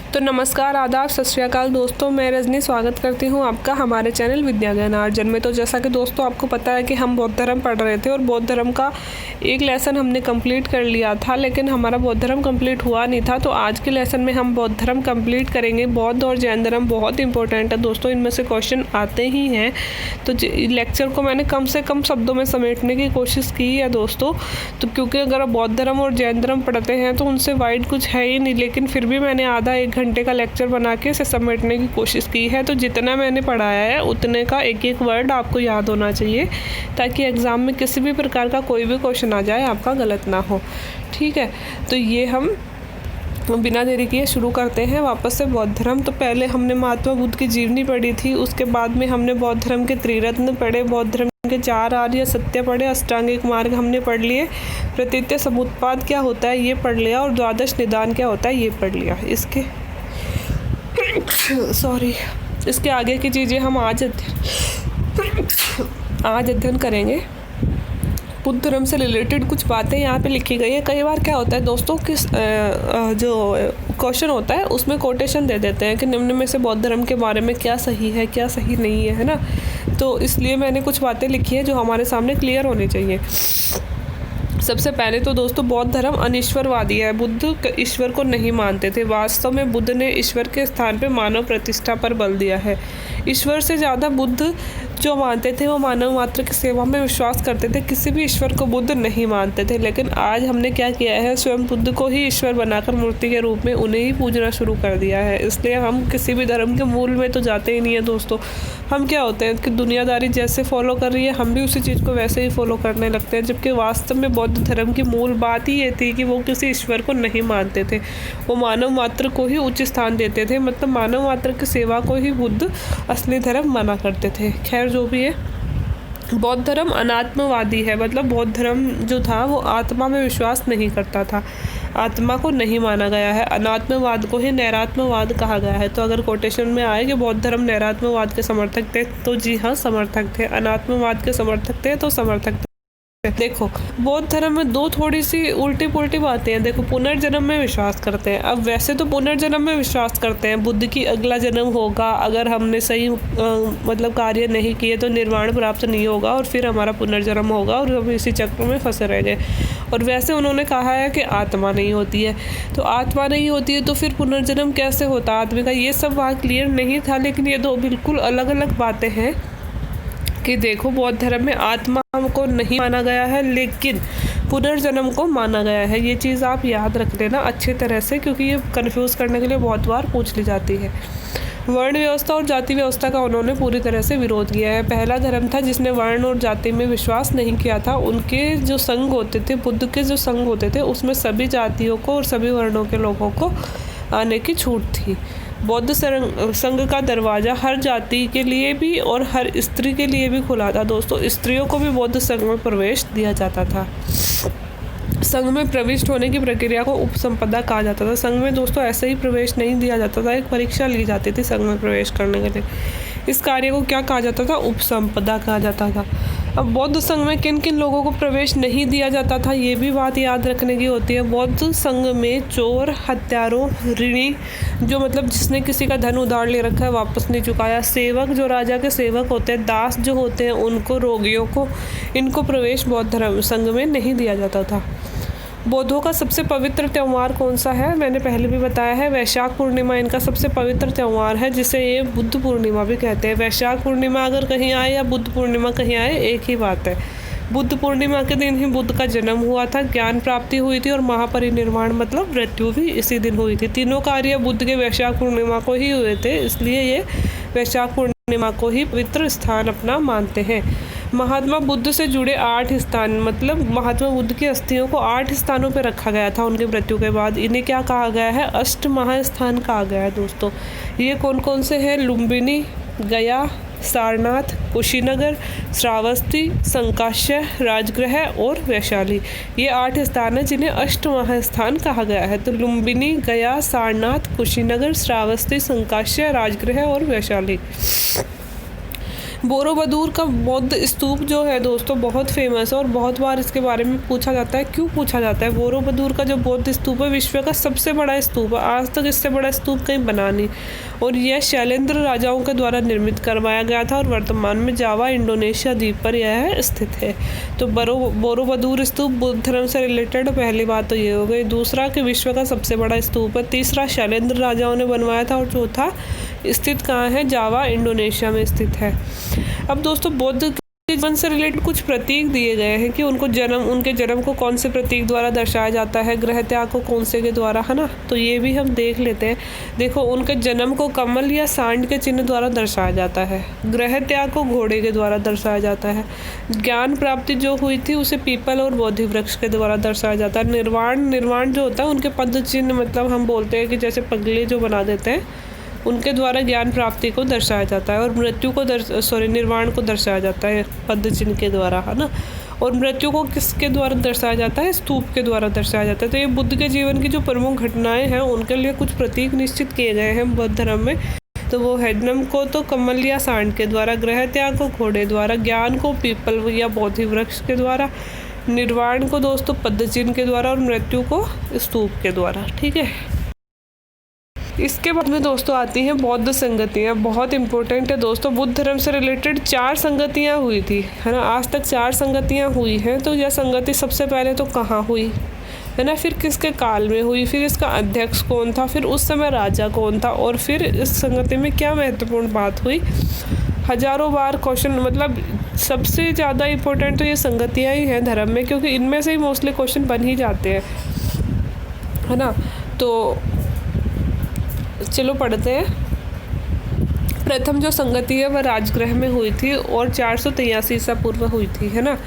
तो नमस्कार, आदाब, सत श्री अकाल दोस्तों। मैं रजनी स्वागत करती हूँ आपका हमारे चैनल विद्या ज्ञान अर्जन में। तो जैसा कि दोस्तों आपको पता है कि हम बौद्ध धर्म पढ़ रहे थे और बौद्ध धर्म का एक लेसन हमने कंप्लीट कर लिया था, लेकिन हमारा बौद्ध धर्म कंप्लीट हुआ नहीं था। तो आज के लेसन में हम बौद्ध धर्म कंप्लीट करेंगे। बौद्ध और जैन धर्म बहुत इंपॉर्टेंट है दोस्तों, इनमें से क्वेश्चन आते ही हैं। तो लेक्चर को मैंने कम से कम शब्दों में समेटने की कोशिश की है दोस्तों। तो क्योंकि अगर आप बौद्ध धर्म और जैन धर्म पढ़ते हैं तो उनसे वाइड कुछ है ही नहीं, लेकिन फिर भी मैंने आधा एक घंटे का लेक्चर बना के इसे समेटने की कोशिश की है। तो जितना मैंने पढ़ाया है उतने का एक एक वर्ड आपको याद होना चाहिए, ताकि एग्ज़ाम में किसी भी प्रकार का कोई भी क्वेश्चन आ जाए आपका गलत ना हो। ठीक है, तो ये हम बिना देरी किए शुरू करते हैं वापस से बौद्ध धर्म। तो पहले हमने महात्मा बुद्ध की जीवनी पढ़ी थी, उसके बाद में हमने बौद्ध धर्म के त्रिरत्न पढ़े, बौद्ध धर्म के 4 आर्य सत्य पढ़े, अष्टांगिक मार्ग हमने पढ़ लिए, प्रतीत्य समुत्पाद क्या होता है ये पढ़ लिया, और द्वादश निदान क्या होता है ये पढ़ लिया। इसके आगे की चीज़ें हम आज अध्ययन करेंगे। बुद्ध धर्म से रिलेटेड कुछ बातें यहाँ पे लिखी गई है। कई बार क्या होता है दोस्तों कि जो क्वेश्चन होता है उसमें कोटेशन दे देते हैं कि निम्न में से बौद्ध धर्म के बारे में क्या सही है क्या सही नहीं है ना। तो इसलिए मैंने कुछ बातें लिखी है जो हमारे सामने क्लियर होनी चाहिए। सबसे पहले तो दोस्तों बौद्ध धर्म अनिश्वरवादी है। बुद्ध ईश्वर को नहीं मानते थे। वास्तव में बुद्ध ने ईश्वर के स्थान पे मानव प्रतिष्ठा पर बल दिया है। ईश्वर से ज़्यादा बुद्ध जो मानते थे वो मानव मात्र की सेवा में विश्वास करते थे। किसी भी ईश्वर को बुद्ध नहीं मानते थे। लेकिन आज हमने क्या किया है, स्वयं बुद्ध को ही ईश्वर बनाकर मूर्ति के रूप में उन्हें ही पूजना शुरू कर दिया है। इसलिए हम किसी भी धर्म के मूल में तो जाते ही नहीं है दोस्तों। हम क्या होते हैं कि दुनियादारी जैसे फॉलो कर रही है हम भी उसी चीज़ को वैसे ही फॉलो करने लगते हैं, जबकि वास्तव में बौद्ध धर्म की मूल बात ही ये थी कि वो किसी ईश्वर को नहीं मानते थे। वो मानव मात्र को ही उच्च स्थान देते थे, मतलब मानव मात्र की सेवा को ही बुद्ध असली धर्म माना करते थे। खैर जो भी है, बौद्ध धर्म अनात्मवादी है। मतलब बौद्ध धर्म जो था वो आत्मा में विश्वास नहीं करता था, आत्मा को नहीं माना गया है। अनात्मवाद को ही नैरात्मवाद कहा गया है। तो अगर कोटेशन में आए कि बौद्ध धर्म नैरात्मवाद के समर्थक थे तो जी हाँ समर्थक थे, अनात्मवाद के समर्थक थे तो समर्थक थे। देखो बौद्ध धर्म में दो थोड़ी सी उल्टी पुल्टी बातें हैं। देखो पुनर्जन्म में विश्वास करते हैं। अब वैसे तो पुनर्जन्म में विश्वास करते हैं, बुद्ध की अगला जन्म होगा, अगर हमने सही मतलब कार्य नहीं किए तो निर्वाण प्राप्त नहीं होगा और फिर हमारा पुनर्जन्म होगा और हम इसी चक्र में फंसे रह गए। और वैसे उन्होंने कहा है कि आत्मा नहीं होती है। तो आत्मा नहीं होती है तो फिर पुनर्जन्म कैसे होता आदमी का, ये सब वहाँ क्लियर नहीं था। लेकिन ये दो बिल्कुल अलग अलग बातें हैं कि देखो बौद्ध धर्म में आत्मा को नहीं माना गया है लेकिन पुनर्जन्म को माना गया है। ये चीज़ आप याद रख लेना अच्छी तरह से, क्योंकि ये कंफ्यूज करने के लिए बहुत बार पूछ ली जाती है। वर्ण व्यवस्था और जाति व्यवस्था का उन्होंने पूरी तरह से विरोध किया है। पहला धर्म था जिसने वर्ण और जाति में विश्वास नहीं किया था। उनके जो संघ होते थे, बुद्ध के जो संघ होते थे, उसमें सभी जातियों को और सभी वर्णों के लोगों को आने की छूट थी। बौद्ध संघ का दरवाज़ा हर जाति के लिए भी और हर स्त्री के लिए भी खुला था दोस्तों। स्त्रियों को भी बौद्ध संघ में प्रवेश दिया जाता था। संघ में प्रविष्ट होने की प्रक्रिया को उपसंपदा कहा जाता था। संघ में दोस्तों ऐसे ही प्रवेश नहीं दिया जाता था, एक परीक्षा ली जाती थी संघ में प्रवेश करने के लिए। इस कार्य को क्या कहा जाता था, उपसंपदा कहा जाता था। अब बौद्ध संघ में किन किन लोगों को प्रवेश नहीं दिया जाता था ये भी बात याद रखने की होती है। बौद्ध संघ में चोर, हत्यारों, ऋणी जो मतलब जिसने किसी का धन उधार ले रखा है वापस नहीं चुकाया, सेवक जो राजा के सेवक होते हैं, दास जो होते हैं उनको, रोगियों को, इनको प्रवेश बौद्ध धर्म संघ में नहीं दिया जाता था। बौद्धों का सबसे पवित्र त्यौहार कौन सा है, मैंने पहले भी बताया है, वैशाख पूर्णिमा इनका सबसे पवित्र त्यौहार है, जिसे ये बुद्ध पूर्णिमा भी कहते हैं। वैशाख पूर्णिमा अगर कहीं आए या बुद्ध पूर्णिमा कहीं आए एक ही बात है। बुद्ध पूर्णिमा के दिन ही बुद्ध का जन्म हुआ था, ज्ञान प्राप्ति हुई थी और महापरिनिर्वाण मतलब मृत्यु भी इसी दिन हुई थी। तीनों कार्य बुद्ध के वैशाख पूर्णिमा को ही हुए थे, इसलिए ये वैशाख पूर्णिमा को ही पवित्र स्थान अपना मानते हैं। महात्मा बुद्ध से जुड़े 8 स्थान, मतलब महात्मा बुद्ध की अस्थियों को 8 स्थानों पर रखा गया था उनके मृत्यु के बाद। इन्हें क्या कहा गया है, अष्ट महास्थान कहा गया है दोस्तों। ये कौन कौन से हैं, लुम्बिनी, गया, सारनाथ, कुशीनगर, श्रावस्ती, संकाश्य, राजगृह और वैशाली। ये 8 स्थान हैं जिन्हें अष्ट महास्थान कहा गया है। तो लुम्बिनी, गया, सारनाथ, कुशीनगर, श्रावस्ती, संकाश्य, राजगृह और वैशाली। बोरोबदूर का बौद्ध स्तूप जो है दोस्तों बहुत फेमस है और बहुत बार इसके बारे में पूछा जाता है। क्यों पूछा जाता है? बोरोबदूर का जो बौद्ध स्तूप है विश्व का सबसे बड़ा स्तूप है, आज तक इससे बड़ा स्तूप कहीं बना नहीं, और यह शैलेंद्र राजाओं के द्वारा निर्मित करवाया गया था और वर्तमान में जावा इंडोनेशिया द्वीप पर यह स्थित है। तो बोरोबदूर स्तूप बुद्ध धर्म से रिलेटेड पहली बात तो ये हो गई। दूसरा कि विश्व का सबसे बड़ा स्तूप है। तीसरा शैलेंद्र राजाओं ने बनवाया था। और चौथा स्थित कहाँ है? जावा इंडोनेशिया में स्थित है। अब दोस्तों बौद्ध के जीवन से रिलेटेड कुछ प्रतीक दिए गए हैं कि उनके जन्म को कौन से प्रतीक द्वारा दर्शाया जाता है, ग्रह त्याग को कौन से के द्वारा, है ना। तो ये भी हम देख लेते हैं। देखो, उनके जन्म को कमल या सांड के चिन्ह द्वारा दर्शाया जाता है, ग्रह त्याग को घोड़े के द्वारा दर्शाया जाता है, ज्ञान प्राप्ति जो हुई थी उसे पीपल और बोधि वृक्ष के द्वारा दर्शाया जाता है, निर्वाण जो होता है उनके पद चिन्ह, मतलब हम बोलते हैं कि जैसे पगले जो बना देते हैं उनके द्वारा ज्ञान प्राप्ति को दर्शाया जाता है, और मृत्यु को निर्वाण को दर्शाया जाता है पद चिन्ह के द्वारा, है ना। और मृत्यु को किसके द्वारा दर्शाया जाता है? स्तूप के द्वारा दर्शाया जाता है। तो ये बुद्ध के जीवन की जो प्रमुख घटनाएं हैं उनके लिए कुछ प्रतीक निश्चित किए गए हैं बौद्ध धर्म में। तो वो है, जन्म को तो कमल या सांड के द्वारा, ग्रह त्याग को घोड़े द्वारा, ज्ञान को पीपल या बोधि वृक्ष के द्वारा, निर्वाण को दोस्तों पद चिन्ह के द्वारा, और मृत्यु को स्तूप के द्वारा। ठीक है। इसके बाद में दोस्तों आती हैं बौद्ध संगतियाँ। बहुत इंपॉर्टेंट है दोस्तों। बुद्ध धर्म से रिलेटेड 4 संगतियाँ हुई थी, है ना। आज तक 4 संगतियाँ हुई हैं। तो यह संगति सबसे पहले तो कहाँ हुई, है ना, फिर किसके काल में हुई, फिर इसका अध्यक्ष कौन था, फिर उस समय राजा कौन था, और फिर इस संगति में क्या महत्वपूर्ण बात हुई। हजारों बार क्वेश्चन, मतलब सबसे ज़्यादा इम्पोर्टेंट तो ये संगतियाँ ही हैं धर्म में, क्योंकि इनमें से ही मोस्टली क्वेश्चन बन ही जाते हैं, है ना। तो चलो पढ़ते हैं। प्रथम जो संगति है वह राजगृह में हुई थी और 483 ईसा पूर्व हुई थी, है ना।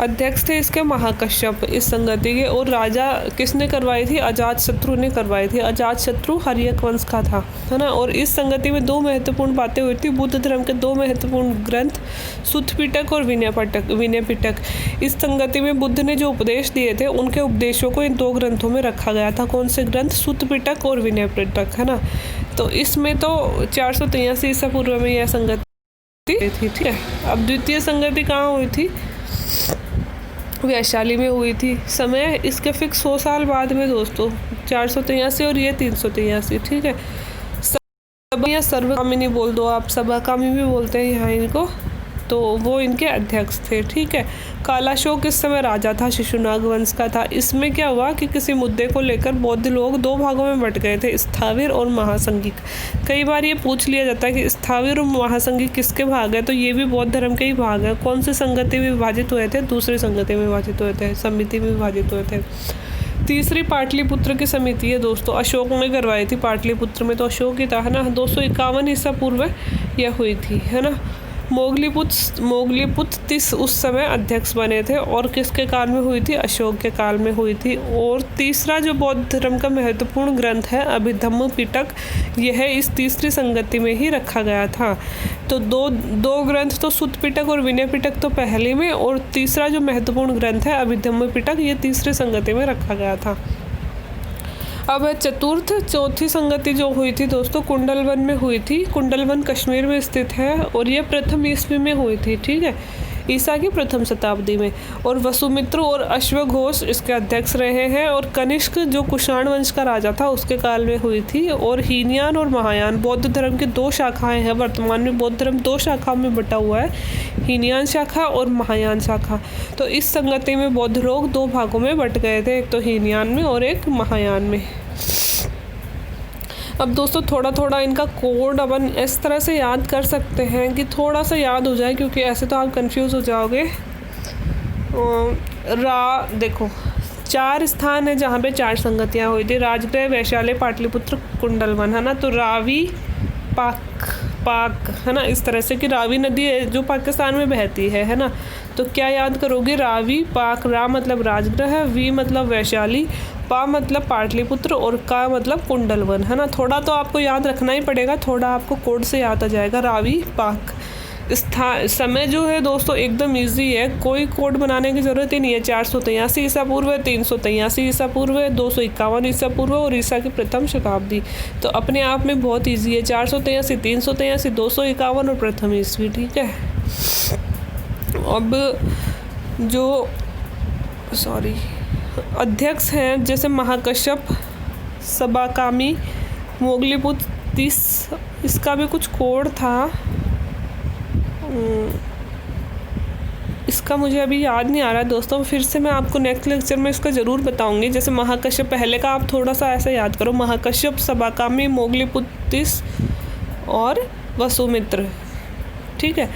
अध्यक्ष थे इसके महाकश्यप इस संगति के, और राजा किसने करवाई थी? अजातशत्रु ने करवाई थी। अजातशत्रु हर्यक वंश का था, है ना। और इस संगति में 2 महत्वपूर्ण बातें हुई थी। बुद्ध धर्म के 2 महत्वपूर्ण ग्रंथ सुत्त पिटक और विनय पिटक। इस संगति में बुद्ध ने जो उपदेश दिए थे उनके उपदेशों को इन 2 ग्रंथों में रखा गया था। कौन से ग्रंथ? सुत्त पिटक और विनय पिटक, है ना। तो इसमें तो 483 ईसा पूर्व में यह संगति थी। ठीक है। अब द्वितीय संगति कहाँ हुई थी? वैशाली में हुई थी। समय इसके फिक्स 100 साल बाद में दोस्तों, 483 और ये 383। ठीक है। सब या सर्वकामिनी बोल दो आप, सभाकामी भी बोलते हैं यहाँ इनको। तो वो इनके अध्यक्ष थे। ठीक है। कालाशोक इस समय राजा था, शिशुनाग वंश का था। इसमें क्या हुआ कि किसी मुद्दे को लेकर बौद्ध लोग 2 भागों में बंट गए थे, स्थाविर और महासंगिक। कई बार ये पूछ लिया जाता है कि स्थाविर और महासंगिक किसके भाग है, तो ये भी बौद्ध धर्म के ही भाग है। कौन से संगति में विभाजित हुए थे? दूसरी संगति में विभाजित हुए थे, समिति में विभाजित हुए थे। तीसरी पाटलिपुत्र की समिति है दोस्तों, अशोक ने करवाई थी। पाटलिपुत्र में तो अशोक ही था, है ना। 251 ईसा पूर्व यह हुई थी, है ना। मोगलीपुत्र उस समय अध्यक्ष बने थे, और किसके काल में हुई थी? अशोक के काल में हुई थी। और तीसरा जो बौद्ध धर्म का महत्वपूर्ण ग्रंथ है अभिधम्म पिटक, यह इस तीसरी संगति में ही रखा गया था। तो दो ग्रंथ तो सुत्त पिटक और विनय पिटक तो पहले में, और तीसरा जो महत्वपूर्ण ग्रंथ है अभिधम्म पिटक, ये तीसरी संगति में रखा गया था। अब चौथी संगति जो हुई थी दोस्तों कुंडलवन में हुई थी। कुंडलवन कश्मीर में स्थित है, और ये प्रथम ईस्वी में हुई थी। ठीक है। ईसा की प्रथम शताब्दी में। और वसुमित्र और अश्वघोष इसके अध्यक्ष रहे हैं, और कनिष्क जो कुषाण वंश का राजा था उसके काल में हुई थी। और हीनयान और महायान बौद्ध धर्म की 2 शाखाएं हैं। वर्तमान में बौद्ध धर्म 2 शाखाओं में बटा हुआ है, हीनयान शाखा और महायान शाखा। तो इस संगति में बौद्ध लोग 2 भागों में बट गए थे, एक तो हीनयान में और एक महायान में। अब दोस्तों थोड़ा थोड़ा इनका कोड अपन इस तरह से याद कर सकते हैं कि थोड़ा सा याद हो जाए, क्योंकि ऐसे तो आप कंफ्यूज हो जाओगे। देखो 4 स्थान है जहाँ पे 4 संगतियाँ हुई थी। राजगृह, वैशाली, पाटलिपुत्र, कुंडलवन, है ना। तो रावी, पाक, है ना। इस तरह से कि रावी नदी है जो पाकिस्तान में बहती है ना। तो क्या याद करोगे? रावी, पाक, रा मतलब राजगृह, वी मतलब वैशाली, पा मतलब पाटलिपुत्र, और का मतलब कुंडलवन, है ना। थोड़ा तो आपको याद रखना ही पड़ेगा, थोड़ा आपको कोड से याद आ जाएगा। रावी, पाक। समय जो है दोस्तों एकदम इजी है, कोई कोड बनाने की ज़रूरत ही नहीं है। 483 ईसा पूर्व, 383 ईसा पूर्व, 251 ईसा पूर्व और ईसा की प्रथम शताब्दी। तो अपने आप में बहुत इजी है। 483, 383, 251 और प्रथम ईस्वी। ठीक है। अब जो अध्यक्ष हैं जैसे महाकश्यप, सबाकामी, मोगलीपुत्र 30, इसका भी कुछ कोड था, इसका मुझे अभी याद नहीं आ रहा दोस्तों, फिर से मैं आपको नेक्स्ट लेक्चर में इसका ज़रूर बताऊंगी। जैसे महाकश्यप पहले का आप थोड़ा सा ऐसा याद करो, महाकश्यप, सबाकामी, मोगलीपुत्र 30 और वसुमित्र, ठीक है।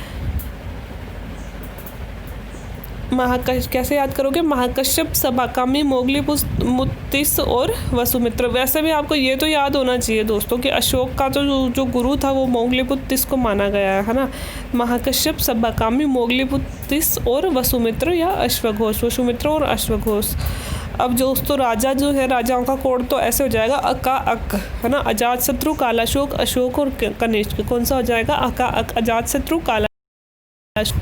कैसे याद करोगे? महाकश्यप, सबाकामी, मोगलीपुत्र 30 और वसुमित्र। वैसे भी आपको ये तो याद होना चाहिए दोस्तों कि अशोक का जो गुरु था वो मोगलीपुत्र 30 को माना गया है ना। महाकश्यप, सबाकामी, मोगलीपुत्र 30 और वसुमित्र या अश्वघोष, वसुमित्र और अश्वघोष। अब दोस्तों राजा जो है, राजाओं का कोड तो ऐसे हो जाएगा अका अक, है ना। अजातशत्रु, कालाशोक, अशोक और कनिष्क। कौन सा हो जाएगा? अका अक, अजातशत्रु, काला,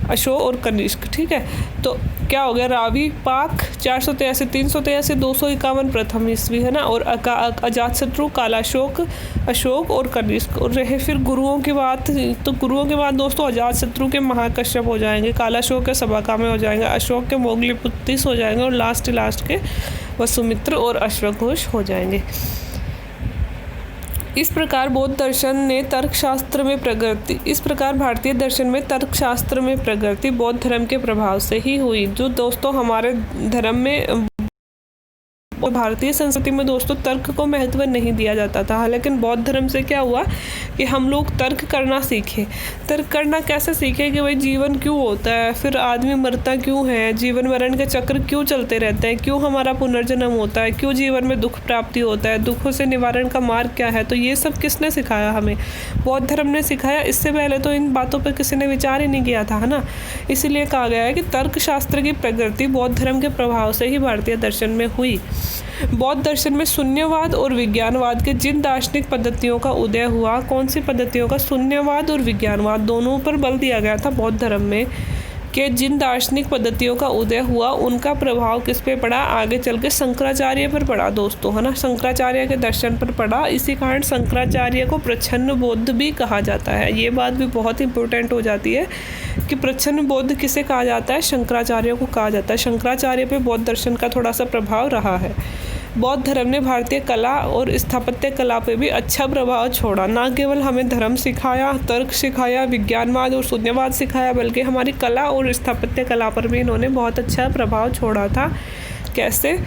अशोक और कनिष्क, ठीक है। तो क्या हो गया? रावी, पाक 483, 383, 251 प्रथम ईस्वी, है ना। और अजातशत्रु, कालाशोक, अशोक और कनिष्क। और रहे फिर गुरुओं की बात, तो गुरुओं के बाद दोस्तों अजातशत्रु के महाकश्यप हो जाएंगे, कालाशोक के सबाकामी हो जाएंगे, अशोक के मोगलीपुत्र 30 हो जाएंगे और लास्ट के वसुमित्र और अश्वघोष हो जाएंगे। इस प्रकार बौद्ध दर्शन ने तर्कशास्त्र में प्रगति, इस प्रकार भारतीय दर्शन में तर्कशास्त्र में प्रगति बौद्ध धर्म के प्रभाव से ही हुई। जो दोस्तों हमारे धर्म में, भारतीय संस्कृति में दोस्तों तर्क को महत्व नहीं दिया जाता था, लेकिन बौद्ध धर्म से क्या हुआ कि हम लोग तर्क करना सीखे। तर्क करना कैसे सीखे कि भाई जीवन क्यों होता है, फिर आदमी मरता क्यों है, जीवन मरण के चक्र क्यों चलते रहते हैं, क्यों हमारा पुनर्जन्म होता है, क्यों जीवन में दुख प्राप्ति होता है, दुखों से निवारण का मार्ग क्या है। तो ये सब किसने सिखाया? हमें बौद्ध धर्म ने सिखाया। इससे पहले तो इन बातों पर किसी ने विचार ही नहीं किया था, है ना। इसीलिए कहा गया है कि तर्कशास्त्र की प्रगति बौद्ध धर्म के प्रभाव से ही भारतीय दर्शन में हुई। बौद्ध दर्शन में शून्यवाद और विज्ञानवाद के जिन दार्शनिक पद्धतियों का उदय हुआ, कौन सी पद्धतियों का? शून्यवाद और विज्ञानवाद, दोनों पर बल दिया गया था बौद्ध धर्म में। कि जिन दार्शनिक पद्धतियों का उदय हुआ उनका प्रभाव किस पे पड़ा? आगे चल के शंकराचार्य पर पड़ा दोस्तों, है ना। शंकराचार्य के दर्शन पर पड़ा। इसी कारण शंकराचार्य को प्रच्छन्न बौद्ध भी कहा जाता है। ये बात भी बहुत इंपॉर्टेंट हो जाती है कि प्रच्छन्न बौद्ध किसे कहा जाता है? शंकराचार्य को कहा जाता है। शंकराचार्य पे बौद्ध दर्शन का थोड़ा सा प्रभाव रहा है। बौद्ध धर्म ने भारतीय कला और स्थापत्य कला पे भी अच्छा प्रभाव छोड़ा। ना केवल हमें धर्म सिखाया, तर्क सिखाया, विज्ञानवाद और शून्यवाद सिखाया, बल्कि हमारी कला और स्थापत्य कला पर भी इन्होंने बहुत अच्छा प्रभाव छोड़ा था। कैसे?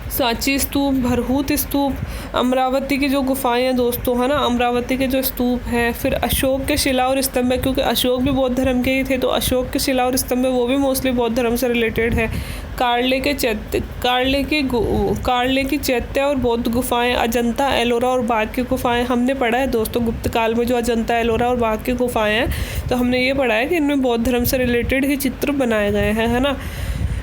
सांची स्तूप, भरहूत स्तूप, अमरावती की जो गुफाएं हैं दोस्तों, है ना, अमरावती के जो स्तूप हैं, फिर अशोक के शिला और स्तंभ है, क्योंकि अशोक भी बौद्ध धर्म के ही थे, तो अशोक के शिला और स्तंभ वो भी मोस्टली बौद्ध धर्म से रिलेटेड है। कार्ले की चैत्य और बौद्ध गुफाएं, अजंता, एलोरा और बाघ की गुफाएं हमने पढ़ा है दोस्तों। गुप्त काल में जो अजंता, एलोरा और बाघ की गुफाएं हैं, तो हमने ये पढ़ा है कि इनमें बौद्ध धर्म से रिलेटेड ही चित्र बनाए गए हैं, है ना।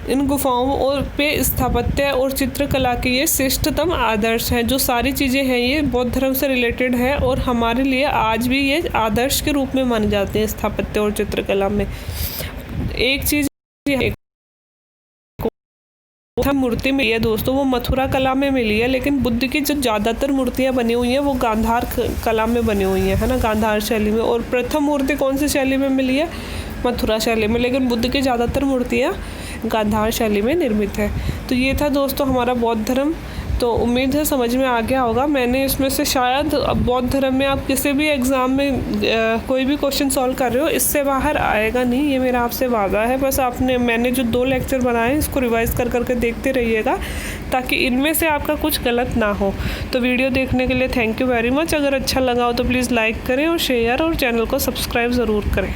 इन गुफाओं और पे स्थापत्य और चित्रकला के ये श्रेष्ठतम आदर्श हैं। जो सारी चीज़ें हैं ये बौद्ध धर्म से रिलेटेड है और हमारे लिए आज भी ये आदर्श के रूप में माने जाते हैं स्थापत्य और चित्रकला में। एक चीज़ मूर्ति मिली है दोस्तों, वो मथुरा कला में मिली है, लेकिन बुद्ध की जो ज़्यादातर मूर्तियाँ बनी हुई हैं वो गांधार कला में बनी हुई हैं, है ना, गांधार शैली में। और प्रथम मूर्ति कौन सी शैली में मिली है? मथुरा शैली में। लेकिन बुद्ध की ज़्यादातर मूर्तियाँ गांधार शैली में निर्मित है। तो ये था दोस्तों हमारा बौद्ध धर्म। तो उम्मीद है समझ में आ गया होगा। मैंने इसमें से शायद बौद्ध धर्म में आप किसी भी एग्ज़ाम में कोई भी क्वेश्चन सॉल्व कर रहे हो, इससे बाहर आएगा नहीं, ये मेरा आपसे वादा है। बस मैंने जो 2 लेक्चर बनाए इसको रिवाइज़ कर करके देखते रहिएगा, ताकि इनमें से आपका कुछ गलत ना हो। तो वीडियो देखने के लिए थैंक यू वेरी मच। अगर अच्छा लगा हो तो प्लीज़ लाइक करें और शेयर और चैनल को सब्सक्राइब ज़रूर करें।